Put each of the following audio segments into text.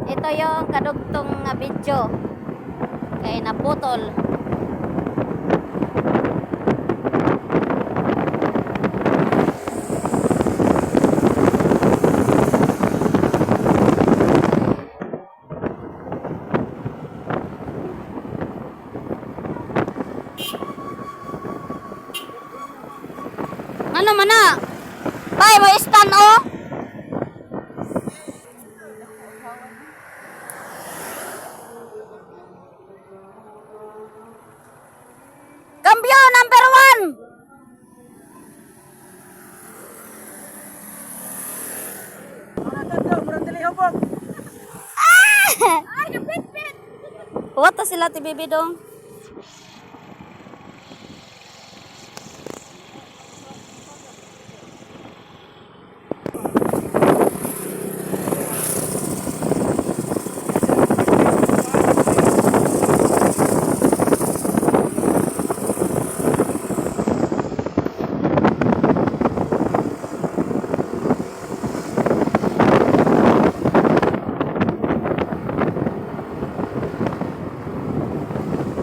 Ito yung kadugtong nga video. Kay naputol. Ano man na? Bay, mo stand o? Cambio number 1. What to sila ti bibi dong?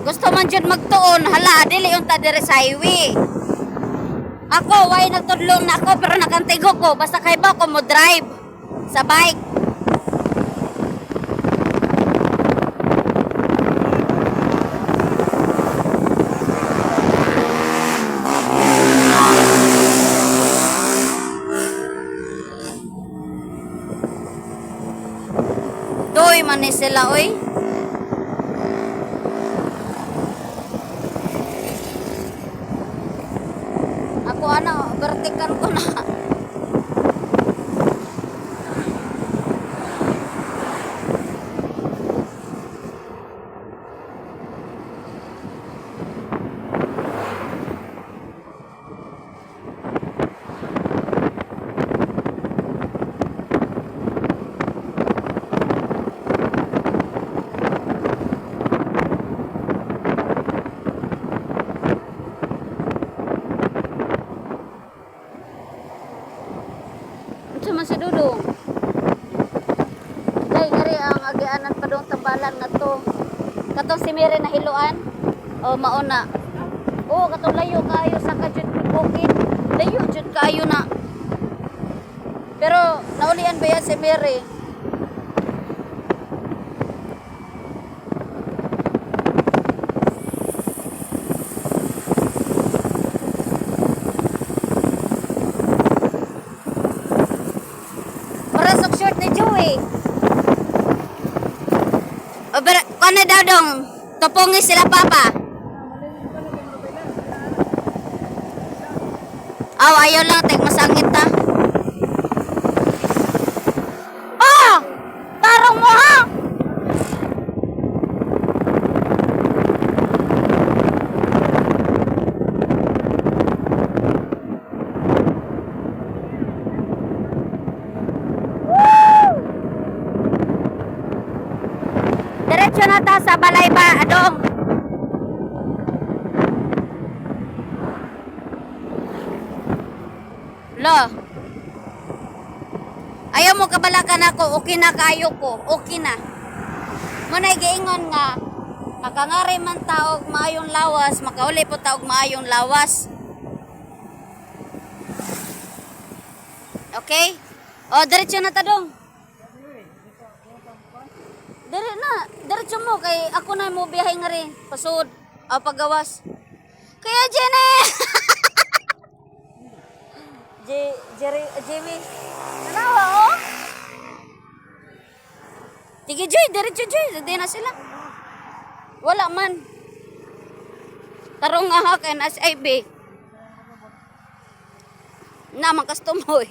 Gusto man dyan magtuon, hala, dili yung ta dire sa highway. Ako, way nagtudlong na ako, pero nakantigo ko, basta kay ba ko mo drive sa bike. Doy man ni sila, oy. Ako ano, vertikan ko na. Sama si Dudong. Day ngari ang agianan pa dong tambalan nga to. Katong si Mary na hiluan. O mauna. O katong layo kayo sa kajud bukid. Layo jud kayo na. Pero naulian ba yan si Mary? Short ni Joey. O ber, kano daw dong? Tupungi sila papa. Aw, ayaw lang tek masangit ta. Oh! Tarong mo ha. Diretso na ta sa balay ba, adong. Lo. Ayaw mo kabalakan ako, okay na kayo ko, okay na. Muna giingon nga, makangari man taog maayong lawas, makauli po taog maayong lawas. Okay? O, diretso na ta dong. Dire na, diretso mo kay ako na mo biyahe nga rin, pasud o paggawas. Kaya Jenny. Jimmy. Nanawa oh. Tige Joy, diretso Joy, di na sila. Wala man. Tarong nga ha kay SIB. Na man customer.